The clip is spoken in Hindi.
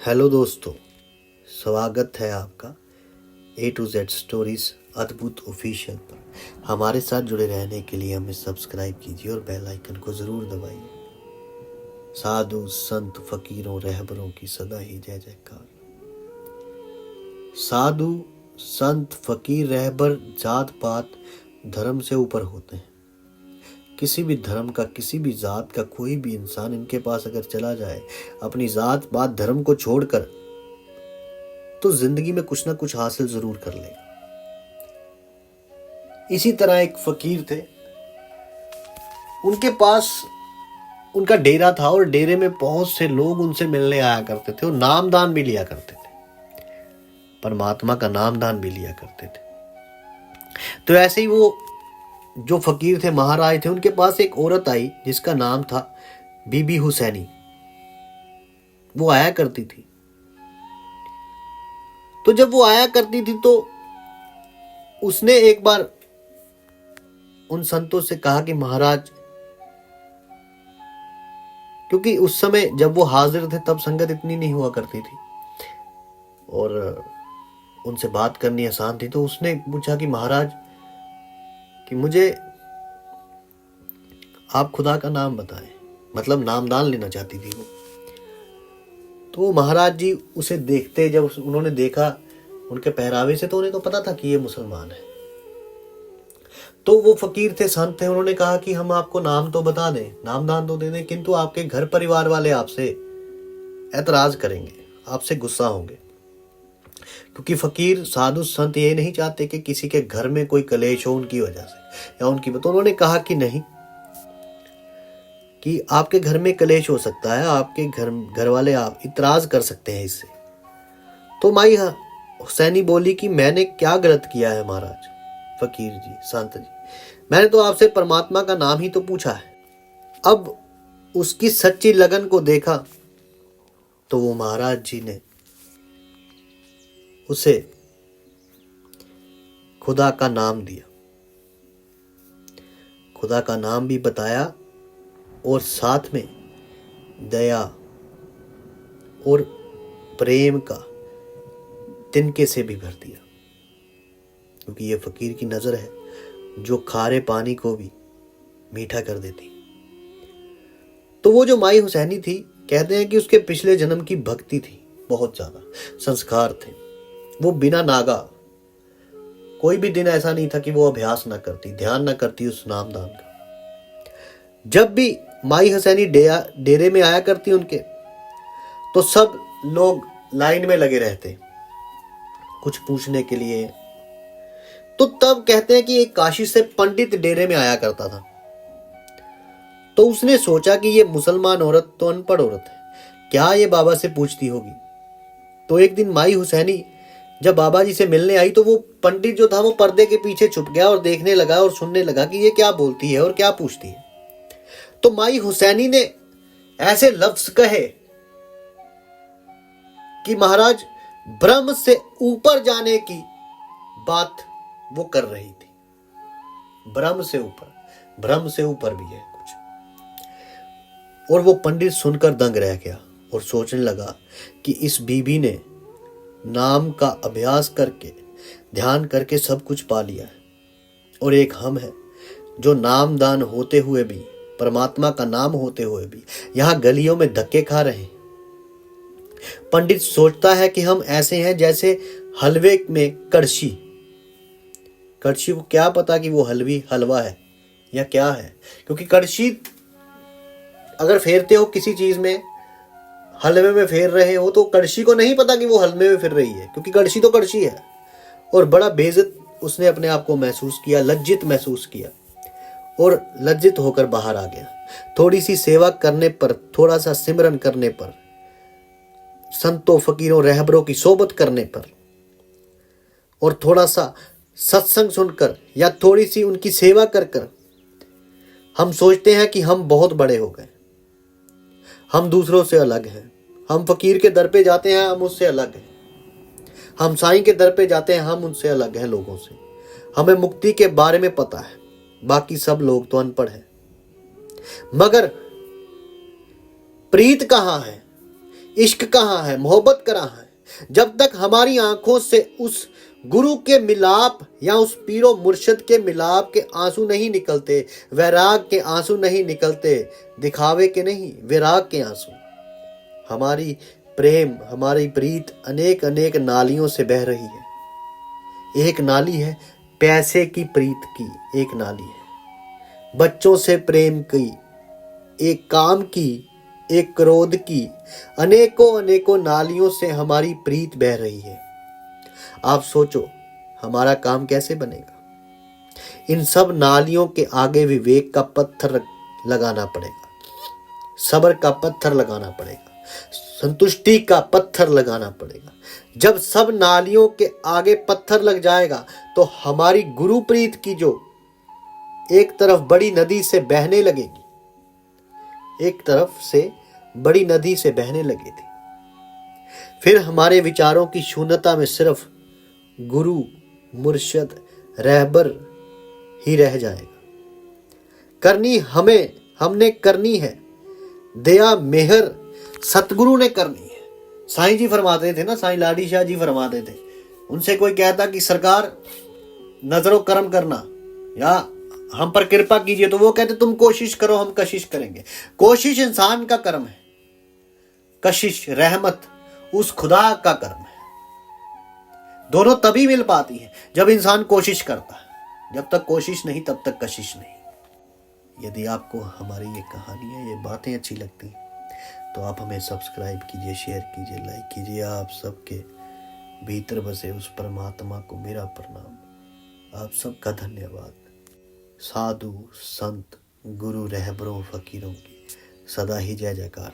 हेलो दोस्तों, स्वागत है आपका A to Z स्टोरीज अद्भुत ऑफिशियल पर। हमारे साथ जुड़े रहने के लिए हमें सब्सक्राइब कीजिए और बेल आइकन को ज़रूर दबाइए। साधु संत फकीरों रहबरों की सदा ही जय जयकार। साधु संत फकीर रहबर जात पात धर्म से ऊपर होते हैं। किसी भी धर्म का, किसी भी जात का कोई भी इंसान इनके पास अगर चला जाए अपनी जात पात धर्म को छोड़कर, तो जिंदगी में कुछ ना कुछ हासिल जरूर कर लेगा। इसी तरह एक फकीर थे, उनके पास उनका डेरा था और डेरे में बहुत से लोग उनसे मिलने आया करते थे और नामदान भी लिया करते थे, परमात्मा का नामदान भी लिया करते थे। तो ऐसे ही वो जो फकीर थे, महाराज थे, उनके पास एक औरत आई जिसका नाम था बीबी हुसैनी। वो आया करती थी। तो जब वो आया करती थी तो उसने एक बार उन संतों से कहा कि महाराज, क्योंकि उस समय जब वो हाजिर थे तब संगत इतनी नहीं हुआ करती थी और उनसे बात करनी आसान थी, तो उसने पूछा कि महाराज कि मुझे आप खुदा का नाम बताएं, मतलब नामदान लेना चाहती थी वो। तो महाराज जी उसे देखते, जब उन्होंने देखा उनके पहरावे से, तो उन्हें तो पता था कि ये मुसलमान है। तो वो फकीर थे, संत थे, उन्होंने कहा कि हम आपको नाम तो बता दें, नामदान तो दे दें, किंतु आपके घर परिवार वाले आपसे ऐतराज करेंगे, आपसे गुस्सा होंगे। क्योंकि फकीर साधु संत ये नहीं चाहते कि किसी के घर में कोई कलेश हो उनकी वजह से या उनकी। तो उन्होंने कहा कि नहीं, कि आपके घर में कलेश हो सकता है, आपके घर वाले आप इतराज कर सकते हैं इससे। तो माई हुसैनी बोली कि मैंने क्या गलत किया है महाराज, फकीर जी, संत जी, मैंने तो आपसे परमात्मा का नाम ही तो पूछा है। अब उसकी सच्ची लगन को देखा तो वो महाराज जी ने उसे खुदा का नाम दिया, खुदा का नाम भी बताया और साथ में दया और प्रेम का तिनके से भी भर दिया। क्योंकि ये फकीर की नजर है जो खारे पानी को भी मीठा कर देती। तो वो जो माई हुसैनी थी, कहते हैं कि उसके पिछले जन्म की भक्ति थी, बहुत ज्यादा संस्कार थे। वो बिना नागा कोई भी दिन ऐसा नहीं था कि वो अभ्यास ना करती, ध्यान ना करती उस नामदान का। जब भी माई हुसैनी डेरे में आया करती उनके, तो सब लोग लाइन में लगे रहते कुछ पूछने के लिए। तो तब कहते हैं कि एक काशी से पंडित डेरे में आया करता था। तो उसने सोचा कि ये मुसलमान औरत तो अनपढ़ औरत है, क्या ये बाबा से पूछती होगी। तो एक दिन माई हुसैनी जब बाबा जी से मिलने आई, तो वो पंडित जो था वो पर्दे के पीछे छुप गया और देखने लगा और सुनने लगा कि ये क्या बोलती है और क्या पूछती है। तो माई हुसैनी ने ऐसे लफ्ज कहे कि महाराज, ब्रह्म से ऊपर जाने की बात वो कर रही थी। ब्रह्म से ऊपर, ब्रह्म से ऊपर भी है कुछ। और वो पंडित सुनकर दंग रह गया और सोचने लगा कि इस बीबी ने नाम का अभ्यास करके, ध्यान करके सब कुछ पा लिया है, और एक हम है जो नामदान होते हुए भी, परमात्मा का नाम होते हुए भी यहां गलियों में धक्के खा रहे हैं। पंडित सोचता है कि हम ऐसे हैं जैसे हलवे में कड़छी। कड़छी को क्या पता कि वो हलवा है या क्या है, क्योंकि कड़छी अगर फेरते हो किसी चीज में, हलवे में फेर रहे हो, तो कड़छी को नहीं पता कि वो हलवे में फिर रही है, क्योंकि कड़छी तो कड़छी है। और बड़ा बेइज्जत उसने अपने आप को महसूस किया, लज्जित महसूस किया और लज्जित होकर बाहर आ गया। थोड़ी सी सेवा करने पर, थोड़ा सा सिमरन करने पर, संतों फकीरों रहबरों की सोबत करने पर और थोड़ा सा सत्संग सुनकर या थोड़ी सी उनकी सेवा कर कर हम सोचते हैं कि हम बहुत बड़े हो गए, हम दूसरों से अलग हैं। हम फकीर के दर पे जाते हैं, हम उससे अलग हैं। हम साईं के दर पे जाते हैं, हम उनसे अलग हैं लोगों से। हमें मुक्ति के बारे में पता है, बाकी सब लोग तो अनपढ़ हैं। मगर प्रीत कहां है, इश्क कहाँ है, मोहब्बत कहाँ है? जब तक हमारी आंखों से उस गुरु के मिलाप या उस पीरो मुर्शिद के मिलाप के आंसू नहीं निकलते, वैराग के आंसू नहीं निकलते, दिखावे के नहीं, विराग के आंसू। हमारी प्रेम, हमारी प्रीत अनेक अनेक नालियों से बह रही है। एक नाली है पैसे की प्रीत की, एक नाली है बच्चों से प्रेम की, एक काम की, एक क्रोध की, अनेकों अनेकों नालियों से हमारी प्रीत बह रही है। आप सोचो हमारा काम कैसे बनेगा? इन सब नालियों के आगे विवेक का पत्थर लगाना पड़ेगा, सब्र का पत्थर लगाना पड़ेगा, संतुष्टि का पत्थर लगाना पड़ेगा। जब सब नालियों के आगे पत्थर लग जाएगा तो हमारी गुरु प्रीत की जो एक तरफ बड़ी नदी से बहने लगेगी, एक तरफ से बड़ी नदी से बहने लगी थी, फिर हमारे विचारों की शून्यता में सिर्फ गुरु, मुर्शिद, रहबर ही रह जाएगा। करनी हमने करनी है, दया मेहर सतगुरु ने करनी है। साईं जी फरमाते थे ना, साईं लाडी शाह जी फरमाते थे, उनसे कोई कहता कि सरकार नजरों करम करना या हम पर कृपा कीजिए, तो वो कहते तुम कोशिश करो, हम कशिश करेंगे। कोशिश इंसान का कर्म है, कशिश रहमत उस खुदा का कर्म है। दोनों तभी मिल पाती है जब इंसान कोशिश करता है। जब तक कोशिश नहीं तब तक कशिश नहीं। यदि आपको हमारी ये कहानियां, ये बातें अच्छी लगती तो आप हमें सब्सक्राइब कीजिए, शेयर कीजिए, लाइक कीजिए। आप सबके भीतर बसे उस परमात्मा को मेरा प्रणाम। आप सबका धन्यवाद। साधु संत गुरु रहबरों फकीरों की सदा ही जय जयकार।